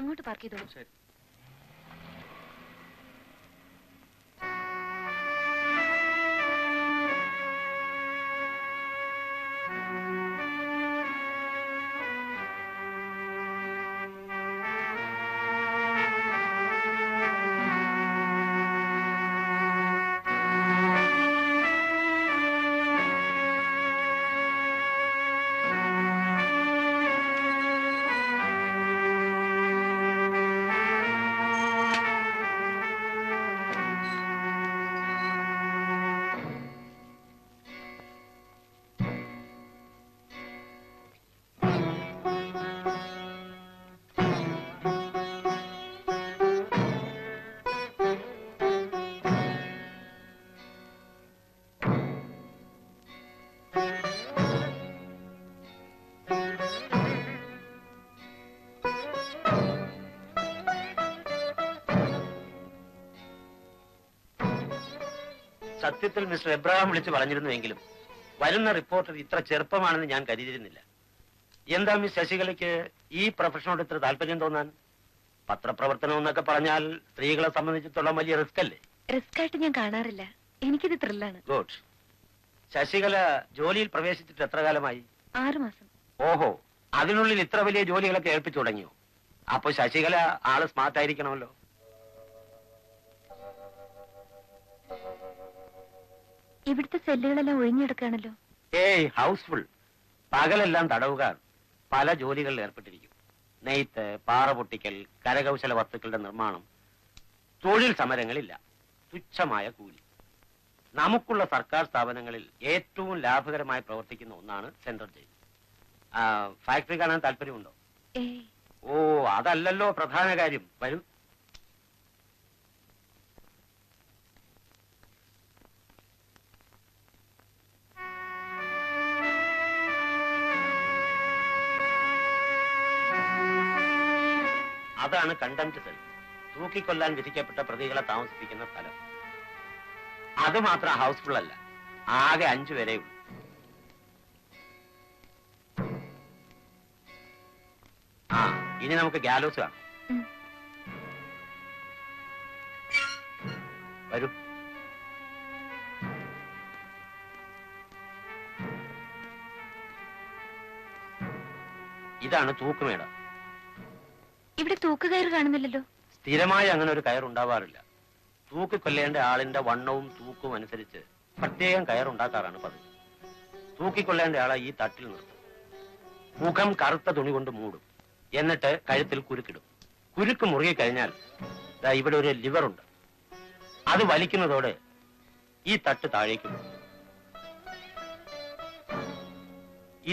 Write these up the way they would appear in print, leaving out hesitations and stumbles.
അങ്ങോട്ട് പാർക്ക് ചെയ്തോളൂ. ശരി. സത്യത്തിൽ മിസ്റ്റർ എബ്രഹാം വിളിച്ച് പറഞ്ഞിരുന്നുവെങ്കിലും വരുന്ന റിപ്പോർട്ടർ ഇത്ര ചെറുപ്പമാണെന്ന് ഞാൻ കരുതിയിരുന്നില്ല. എന്താ മിസ് ശശികലയ്ക്ക് ഈ പ്രൊഫഷനോട് ഇത്ര താല്പര്യം തോന്നാൻ? പത്രപ്രവർത്തനം എന്നൊക്കെ പറഞ്ഞാൽ സ്ത്രീകളെ സംബന്ധിച്ചിടത്തോളം വലിയ റിസ്ക് അല്ലേ? റിസ്ക് ആയിട്ട് ഞാൻ കാണാറില്ല. എനിക്കിത് ത്രില്ലാണ്. ഗുഡ്. ശശികല ജോലിയിൽ പ്രവേശിച്ചിട്ട് എത്ര കാലമായി? 6 മാസം. ഓഹോ, അതിനുള്ളിൽ ഇത്ര വലിയ ജോലികളൊക്കെ ഏൽപ്പിച്ചു തുടങ്ങിയോ? അപ്പൊ ശശികല ആള് സ്മാർട്ട് ആയിരിക്കണമല്ലോ. ഇവിടുത്തെ സെല്ലുകളെല്ലാം ഒഴിഞ്ഞെടുക്കുകയാണല്ലോ. ഏയ്, ഹൗസ്ഫുൾ. പകലെല്ലാം തടവുകാർ പല ജോലികളിൽ ഏർപ്പെട്ടിരിക്കും. നെയ്ത്ത്, പാറ പൊട്ടിക്കൽ, കരകൗശല വസ്തുക്കളുടെ നിർമ്മാണം. തൊഴിൽ സമരങ്ങളില്ല, തുച്ഛമായ കൂലി. നമുക്കുള്ള സർക്കാർ സ്ഥാപനങ്ങളിൽ ഏറ്റവും ലാഭകരമായി പ്രവർത്തിക്കുന്ന ഒന്നാണ് സെൻട്രൽ ജയിൽ. ഫാക്ടറി കാണാൻ താല്പര്യമുണ്ടോ? ഓ, അതല്ലല്ലോ പ്രധാന കാര്യം. വരൂ. അതാണ് കണ്ടംപ്റ്റ് സെൽ. തൂക്കിക്കൊല്ലാൻ വിധിക്കപ്പെട്ട പ്രതികളെ താമസിപ്പിക്കുന്ന സ്ഥലം. അത് മാത്രം ഹൗസ്ഫുൾ അല്ല, ആകെ 5 പേരേ ഉള്ളൂ. ഇനി നമുക്ക് ഗാലോസ് കാണാം. വരൂ. ഇതാണ് തൂക്കുമേട. ഇവിടെ തൂക്കുകയറ് കാണുന്നില്ലല്ലോ. സ്ഥിരമായി അങ്ങനെ ഒരു കയർ ഉണ്ടാവാറില്ല. തൂക്കിക്കൊല്ലേണ്ട ആളിന്റെ വണ്ണവും തൂക്കും അനുസരിച്ച് പ്രത്യേകം കയറുണ്ടാക്കാറാണ് പതിവ്. തൂക്കിക്കൊല്ലേണ്ട ആളെ ഈ തട്ടിൽ നിർത്തും. മുഖം കറുത്ത തുണി കൊണ്ട് മൂടും. എന്നിട്ട് കഴുത്തിൽ കുരുക്കിടും. കുരുക്ക് മുറുകി കഴിഞ്ഞാൽ ഇവിടെ ഒരു ലിവർ ഉണ്ട്. അത് വലിക്കുന്നതോടെ ഈ തട്ട് താഴേക്ക് പോകും.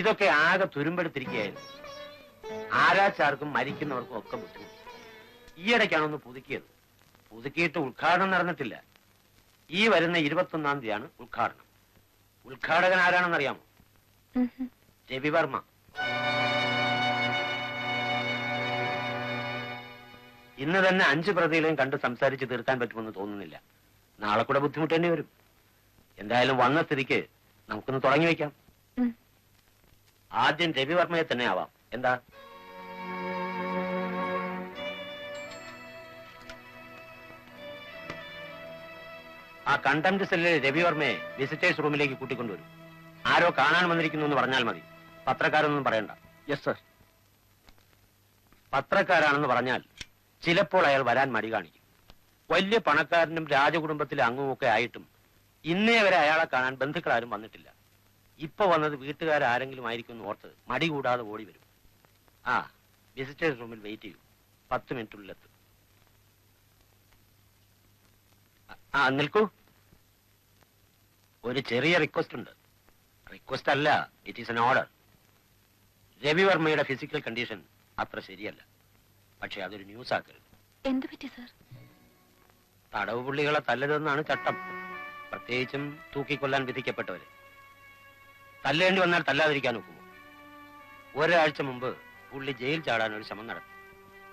ഇതൊക്കെ ആകെ തുരുമ്പെടുത്തിരിക്കുകയായിരുന്നു. ആരാച്ചാർക്കും മരിക്കുന്നവർക്കും ഒക്കെ ബുദ്ധിമുട്ട്. ഈയിടയ്ക്കാണൊന്ന് പുതുക്കിയത്. പുതുക്കിയിട്ട് ഉദ്ഘാടനം നടന്നിട്ടില്ല. ഈ വരുന്ന 21-ാം തീയതിയാണ് ഉദ്ഘാടനം. ഉദ്ഘാടകൻ ആരാണെന്നറിയാമോ? രവിവർമ്മ. ഇന്ന് തന്നെ 5 പ്രതികളെയും കണ്ട് സംസാരിച്ച് തീർക്കാൻ പറ്റുമെന്ന് തോന്നുന്നില്ല. നാളെ കൂടെ ബുദ്ധിമുട്ടേണ്ടി വരും. എന്തായാലും വന്ന സ്ഥിതിക്ക് നമുക്കൊന്ന് തുടങ്ങി വയ്ക്കാം. ആദ്യം രവിവർമ്മയെ തന്നെ ആവാം. എന്താ? ആ കണ്ടംപ്റ്റ് സെല്ലിൽ രവിവർമ്മയെ വിസിറ്റേഴ്സ് റൂമിലേക്ക് കൂട്ടിക്കൊണ്ടുവരും. ആരോ കാണാൻ വന്നിരിക്കുന്നു എന്ന് പറഞ്ഞാൽ മതി. പത്രക്കാരൊന്നും പറയണ്ട. Yes sir. പത്രക്കാരാണെന്ന് പറഞ്ഞാൽ ചിലപ്പോൾ അയാൾ വരാൻ മടി കാണിക്കും. വലിയ പണക്കാരനും രാജകുടുംബത്തിലെ അംഗവുമൊക്കെ ആയിട്ടും ഇന്നേ വരെ അയാളെ കാണാൻ ബന്ധുക്കളാരും വന്നിട്ടില്ല. ഇപ്പൊ വന്നത് വീട്ടുകാരാരെങ്കിലും ആയിരിക്കും എന്ന് ഓർത്ത് മടി കൂടാതെ ഓടി വരും. വിസിറ്റേഴ്സ് റൂമിൽ വെയിറ്റ് ചെയ്യൂ. 10 മിനിറ്റിനുള്ളിലെത്തും. നിൽക്കൂ. ഒരു ചെറിയ റിക്വസ്റ്റ് ഉണ്ട്. റിക്വസ്റ്റ് അല്ല, ഇറ്റ് ഈസ് എൻ ഓർഡർ. രവിവർമ്മയുടെ ഫിസിക്കൽ കണ്ടീഷൻ അത്ര ശരിയല്ല. പക്ഷെ അതൊരു ന്യൂസ് ആക്കരുത്. എന്ത് പറ്റി സർ? തടവ് പുള്ളികളെ തല്ലരുതെന്നാണ് ചട്ടം. പ്രത്യേകിച്ചും തൂക്കിക്കൊല്ലാൻ വിധിക്കപ്പെട്ടവരെ. തല്ലേണ്ടി വന്നാൽ തല്ലാതിരിക്കാൻ ഒക്കുമോ? ഒരാഴ്ച മുമ്പ് പുള്ളി ജയിൽ ചാടാൻ ഒരു ശ്രമം നടത്തി.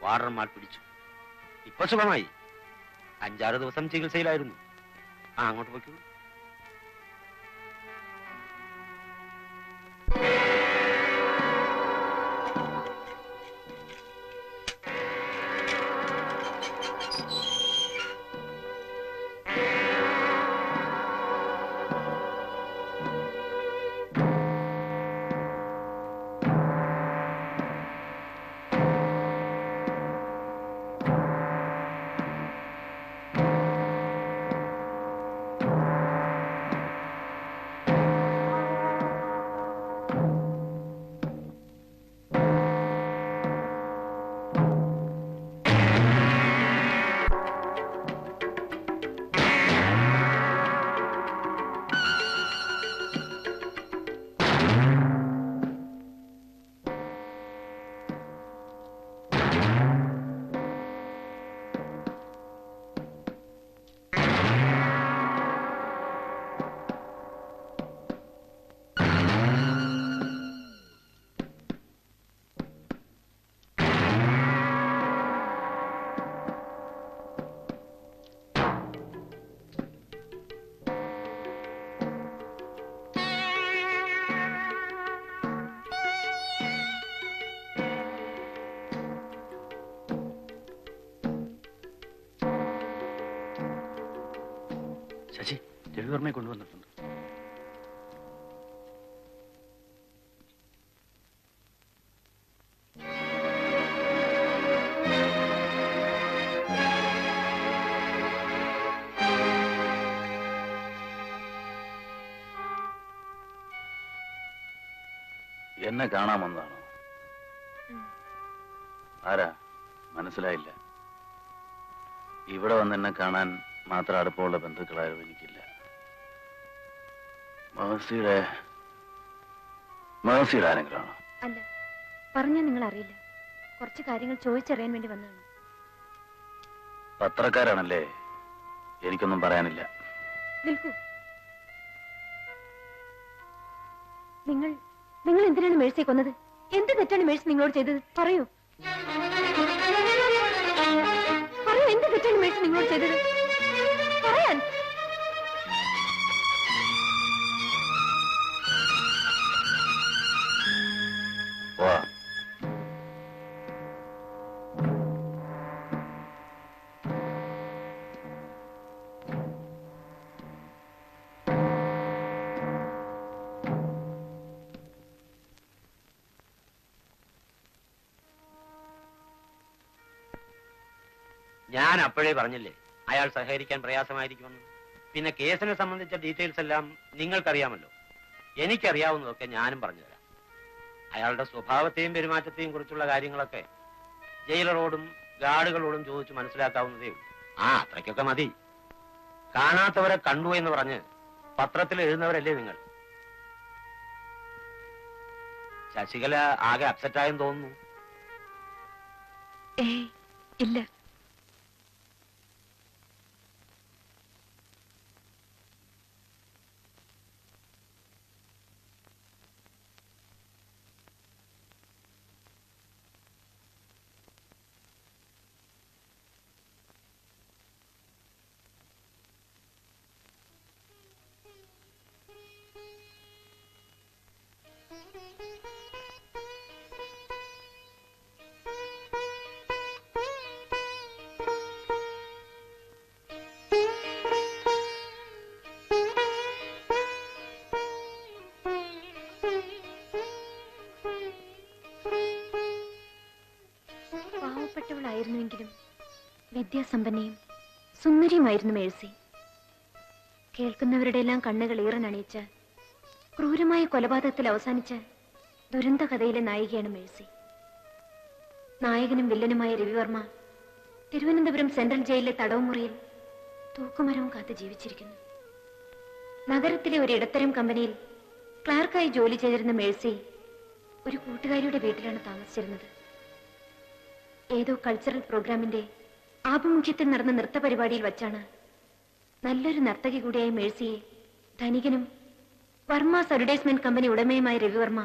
വാർഡന്മാർ പിടിച്ചു. ഇപ്പൊ സുഖമായി. 5-6 ദിവസം ചികിത്സയിലായിരുന്നു. അങ്ങോട്ട് പോയിക്കൂ. ശശി, രവിവർമ്മയെ കൊണ്ടുവന്നിട്ടുണ്ട്. എന്നെ കാണാമെന്നാണോ? ആരാ? മനസ്സിലായില്ല. ഇവിടെ വന്ന് എന്നെ കാണാൻ മാത്രം അടുപ്പമുള്ള ബന്ധുക്കളാരും എനിക്കില്ല. മേഴ്സിയുടെ ആരെങ്കിലും ആണോ? അല്ല, പറഞ്ഞാൽ നിങ്ങൾ അറിയില്ല. കുറച്ച് കാര്യങ്ങൾ ചോദിച്ചറിയാൻ വേണ്ടി വന്നതാണ്. പത്രക്കാരാണല്ലേ? എനിക്കൊന്നും പറയാനില്ല. നിൽക്കൂ. നിങ്ങൾ എന്തിനാണ് മേഴ്സിയെ കൊന്നത്? എന്ത് തെറ്റാണ് മേഴ്സി നിങ്ങളോട് ചെയ്തത്? പറയൂ, എന്ത് തെറ്റാണ് മേഴ്സി നിങ്ങളോട് ചെയ്തത്? പറയാൻ. ഞാൻ അപ്പോഴേ പറഞ്ഞില്ലേ അയാൾ സഹകരിക്കാൻ പ്രയാസമായിരിക്കുമെന്ന്. പിന്നെ കേസിനെ സംബന്ധിച്ച ഡീറ്റെയിൽസ് എല്ലാം നിങ്ങൾക്കറിയാമല്ലോ. എനിക്കറിയാവുന്നതൊക്കെ ഞാനും പറഞ്ഞുതരാം. അയാളുടെ സ്വഭാവത്തെയും പെരുമാറ്റത്തെയും കുറിച്ചുള്ള കാര്യങ്ങളൊക്കെ ജയിലറോടും ഗാർഡുകളോടും ചോദിച്ച് മനസ്സിലാക്കാവുന്നതേ ഉള്ളൂ. അത്രയ്ക്കൊക്കെ മതി. കാണാത്തവരെ കണ്ടു എന്ന് പറഞ്ഞ് പത്രത്തിൽ എഴുതുന്നവരല്ലേ നിങ്ങൾ? ശശികല ആകെ അപ്സെറ്റായെന്ന് തോന്നുന്നു. ഇല്ല. പാവപ്പെട്ടവളായിരുന്നുവെങ്കിലും വിദ്യാസമ്പന്നയും സുന്ദരിയുമായിരുന്നു മേഴ്സി. കേൾക്കുന്നവരുടെ എല്ലാം കണ്ണുകൾ ഈറനണിയിച്ച ക്രൂരമായ കൊലപാതകത്തിൽ അവസാനിച്ച ദുരന്ത കഥയിലെ നായികയാണ് മേഴ്സി. നായകനും വില്ലനുമായ രവിവർമ്മ തിരുവനന്തപുരം സെൻട്രൽ ജയിലിലെ തടവുമുറിയിൽ തൂക്കുമരവും കാത്ത് ജീവിച്ചിരിക്കുന്നു. നഗരത്തിലെ ഒരു ഇടത്തരം കമ്പനിയിൽ ക്ലാർക്കായി ജോലി ചെയ്തിരുന്ന മേഴ്സി ഒരു കൂട്ടുകാരിയുടെ വീട്ടിലാണ് താമസിച്ചിരുന്നത്. ഏതോ കൾച്ചറൽ പ്രോഗ്രാമിന്റെ ആഭിമുഖ്യത്തിൽ നടന്ന നൃത്ത പരിപാടിയിൽ വച്ചാണ് നല്ലൊരു നർത്തകി കൂടിയായ മേഴ്സിയെ ധനികനും വർമാസ് അഡ്വർടൈസ്മെന്റ് കമ്പനി ഉടമയുമായ രവിവർമ്മ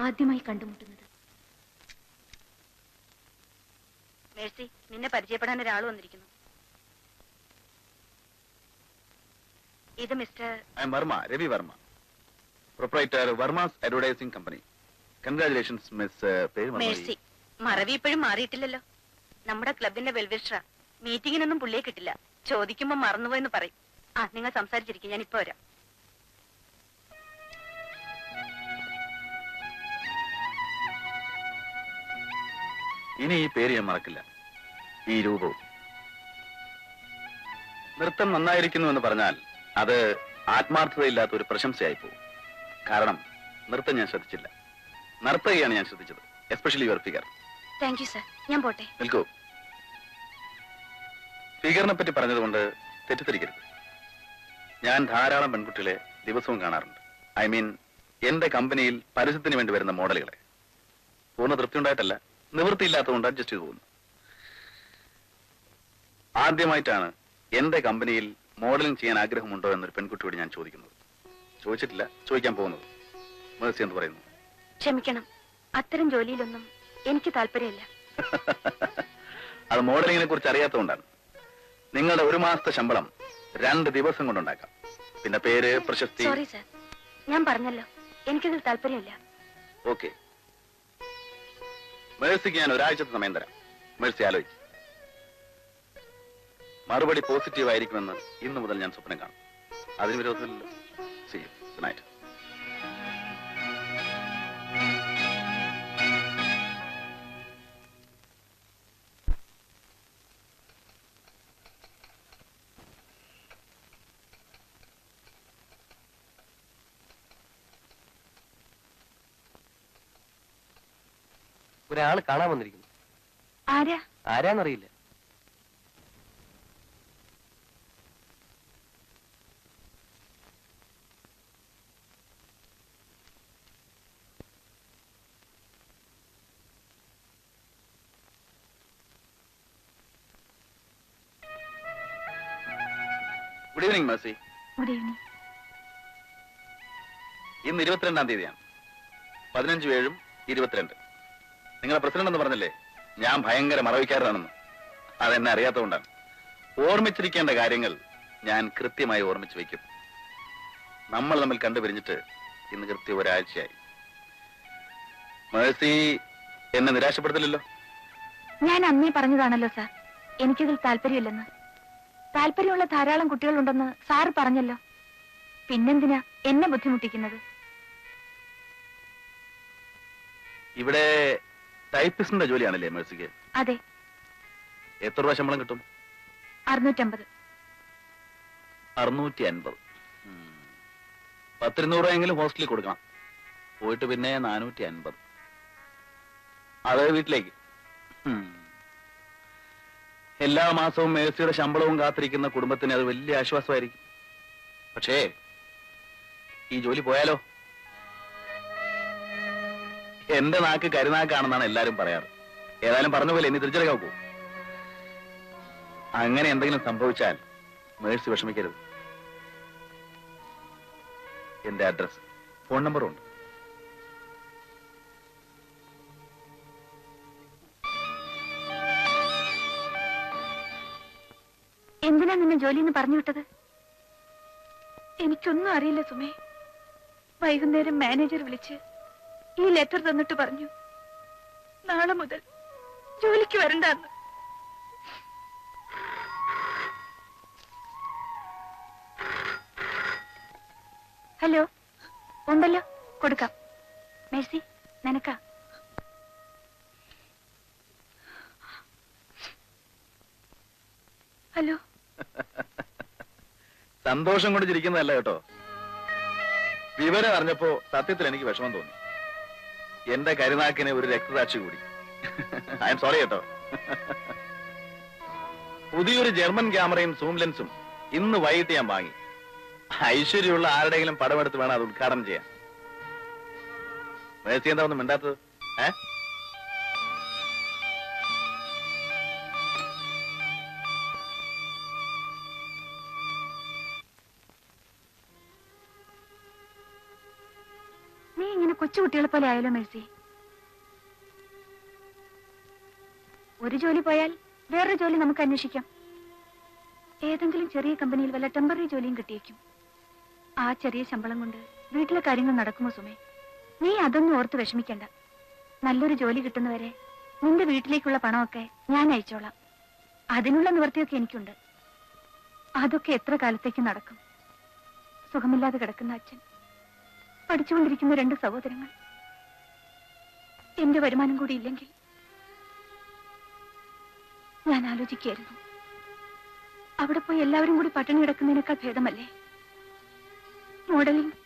ആദ്യമായി കണ്ടുമുട്ടുന്നത്. മേഴ്സി, നിന്നെ പരിചയപ്പെടാൻ ഒരാൾ വന്നിരിക്കുന്നു. ഇത് mister Varma, Ravi Varma, proprietor Varmas advertising company. Congratulations miss. പേര് മേഴ്സി. മറവി ഇപ്പോഴും മാറിയിട്ടില്ലല്ലോ. നമ്മുടെ ക്ലബിന്റെ വെൽവിഷറാ. മീറ്റിങ്ങിനൊന്നും പുള്ളിയെ കിട്ടില്ല. ചോദിക്കുമ്പോ മറന്നുപോയെന്ന് പറയും. നിങ്ങൾ സംസാരിച്ചിരിക്കും, ഞാൻ ഇപ്പൊ വരാം. ഇനി ഈ പേര് ഞാൻ മറക്കില്ല, ഈ രൂപവും. നൃത്തം നന്നായിരിക്കുന്നു എന്ന് പറഞ്ഞാൽ അത് ആത്മാർത്ഥതയില്ലാത്ത ഒരു പ്രശംസയായി പോകും. കാരണം നൃത്തം ഞാൻ ശ്രദ്ധിച്ചില്ല, നർത്തകിയാണ് ഞാൻ ശ്രദ്ധിച്ചത്. Especially your figure. Thank you sir. ഞാൻ പോട്ടെ. നിൽക്കൂ. ഫിഗറിനെ പറ്റി പറഞ്ഞതുകൊണ്ട് തെറ്റിദ്ധരിക്കരുത്. ഞാൻ ധാരാളം പെൺകുട്ടികളെ ദിവസവും കാണാറുണ്ട്. ഐ മീൻ എന്റെ കമ്പനിയിൽ പരസ്യത്തിന് വേണ്ടി വരുന്ന മോഡലുകളെ. പൂർണ്ണ തൃപ്തി ഉണ്ടായിട്ടല്ല, നിവൃത്തിയില്ലാത്തതുകൊണ്ട് അഡ്ജസ്റ്റ് ചെയ്തു പോകുന്നു. ആദ്യമായിട്ടാണ് എന്റെ കമ്പനിയിൽ മോഡലിംഗ് ചെയ്യാൻ ആഗ്രഹമുണ്ടോ എന്നൊരു പെൺകുട്ടിയോട് ഞാൻ ചോദിക്കുന്നത്. ചോദിച്ചിട്ടില്ല, ചോദിക്കാൻ പോകുന്നത്. മേഴ്സി എന്ന് പറയുന്നു. ക്ഷമിക്കണം, അത്തരം ജോലിയിലൊന്നും എനിക്ക് താല്പര്യമില്ല. അത് മോഡലിങ്ങിനെ കുറിച്ച് അറിയാത്തതുകൊണ്ടാണ്. നിങ്ങളുടെ ഒരു മാസത്തെ ശമ്പളം 2 ദിവസം കൊണ്ടുണ്ടാക്കാം. പിന്നെ പേര്, പ്രശസ്തി. സോറി സർ, ഞാൻ പറഞ്ഞല്ലോ എനിക്കതിൽ താല്പര്യമില്ല. ഓക്കെ, മേഴ്സിക്ക് ഞാൻ ഒരാഴ്ചത്തെ സമയം തരാം. മേഴ്സി ആലോചിക്കും. മറുപടി പോസിറ്റീവ് ആയിരിക്കുമെന്ന് ഇന്നു മുതൽ ഞാൻ സ്വപ്നം കാണും. അതിന് വിരോധമില്ലല്ലോ. See you. Good night. ഒരാൾ കാണാൻ വന്നിരിക്കുന്നു. ആരാ? ആരാന്നറിയില്ല. Good evening Mercy. Good evening. ഇന്ന് 22-ാം തീയതിയാണ്. 15-7 22. നിങ്ങളെ പ്രസിഡന്റ് എന്ന് പറഞ്ഞല്ലേ, ഞാൻ ഭയങ്കര മറവിക്കാരനാണെന്ന്. അതെന്നെ അറിയാത്തതുകൊണ്ടാണ്. ഓർമ്മിച്ചിരിക്കേണ്ട കാര്യങ്ങൾ ഞാൻ കൃത്യമായി ഓർമ്മിച്ച് വയ്ക്കും. നമ്മൾ തമ്മിൽ കണ്ടുപിരിഞ്ഞിട്ട് ഇന്ന് കൃത്യം ഒരാഴ്ചയായി. മേഴ്സി എന്നെ നിരാശപ്പെടുത്തില്ലല്ലോ? ഞാൻ അന്നേ പറഞ്ഞതാണല്ലോ സാർ, എനിക്കിതിൽ താല്പര്യമില്ലെന്ന്. താല്പര്യമുള്ള ധാരാളം കുട്ടികളുണ്ടെന്ന് സാർ പറഞ്ഞല്ലോ. പിന്നെന്തിനാ എന്നെ ബുദ്ധിമുട്ടിക്കുന്നത്? ഇവിടെ ടൈപ്പിസ്റ്റിന്റെ ജോലിയാണല്ലേ മേഴ്സിക്ക്? അതെ. എത്ര രൂപ ശമ്പളം കിട്ടും? 650. 650. 10-200 രൂപയെങ്കിലും ഹോസ്റ്റലിൽ കൊടുക്കണം. പോയിട്ട് പിന്നെ 450. അത് വീട്ടിലേക്ക്. എല്ലാ മാസവും മേഴ്സിയുടെ ശമ്പളവും കാത്തിരിക്കുന്ന കുടുംബത്തിന് അത് വലിയ ആശ്വാസമായിരിക്കും. പക്ഷേ ഈ ജോലി പോയാലോ? എന്റെ നാക്ക് കരുനാക്കാണെന്നാണ് എല്ലാരും പറയാറ്. ഏതായാലും പറഞ്ഞ പോലെ ഇനി തിരിച്ചറിയാൻ പോകും. അങ്ങനെ എന്തെങ്കിലും സംഭവിച്ചാൽ മേഴ്സി വിഷമിക്കരുത്. എന്റെ അഡ്രസ്, ഫോൺ നമ്പറും ഉണ്ട്. എന്തിനാ നിന്നെ ജോലിന്ന് പറഞ്ഞു വിട്ടത്? എനിക്കൊന്നും അറിയില്ല സുമേ. വൈകുന്നേരം മാനേജർ വിളിച്ച് ഈ ലെറ്റർ തന്നിട്ട് പറഞ്ഞു, നാളെ മുതൽ ജോലിക്ക് വരണ്ടെന്ന്. ഹലോ, ഉണ്ടല്ലോ, കൊടുക്കാം. മേഴ്സി, നിനക്കാ. ഹലോ. സന്തോഷം കൊണ്ട് ചിരിക്കുന്നതല്ല കേട്ടോ. വിവരം അറിഞ്ഞപ്പോ സത്യത്തിൽ എനിക്ക് വിഷമം തോന്നി. എന്റെ കരുനാക്കിന് ഒരു രക്തസാക്ഷി കൂടി. ഐ എം സോറി കേട്ടോ. പുതിയൊരു ജർമ്മൻ ക്യാമറയും സൂം ലെൻസും ഇന്ന് വൈകിട്ട് ഞാൻ വാങ്ങി. ഐശ്വര്യമുള്ള ആരുടെയെങ്കിലും പടമെടുത്ത് വേണം അത് ഉദ്ഘാടനം ചെയ്യാൻ. മേഴ്സി എന്താ ഒന്നും മിണ്ടാത്തത്? നീ ഇങ്ങനെ കൊച്ചുകുട്ടികളെ പോലെ ആയാലോ മേഴ്സി. ഒരു ജോലി പോയാൽ വേറൊരു ജോലി നമുക്ക് അന്വേഷിക്കാം. ഏതെങ്കിലും ചെറിയ കമ്പനിയിൽ വല്ല ടെമ്പററി ജോലിയും കിട്ടിയേക്കും. ആ ചെറിയ ശമ്പളം കൊണ്ട് വീട്ടിലെ കാര്യങ്ങൾ നടക്കുമോ സുമേ? നീ അതൊന്നും ഓർത്ത് വിഷമിക്കണ്ട. നല്ലൊരു ജോലി കിട്ടുന്നവരെ നിന്റെ വീട്ടിലേക്കുള്ള പണമൊക്കെ ഞാൻ അയച്ചോളാം. അതിനുള്ള നിവൃത്തിയൊക്കെ എനിക്കുണ്ട്. അതൊക്കെ എത്ര കാലത്തേക്ക് നടക്കും? സുഖമില്ലാതെ കിടക്കുന്ന അച്ഛൻ, പഠിച്ചുകൊണ്ടിരിക്കുന്ന 2 സഹോദരങ്ങൾ, എന്റെ വരുമാനം കൂടി ഇല്ലെങ്കിൽ ഞാൻ ആലോചിക്കായിരുന്നു, അവിടെ പോയി എല്ലാവരും കൂടി പട്ടിണി കിടക്കുന്നതിനേക്കാൾ ഭേദമല്ലേ മോഡലിംഗ്,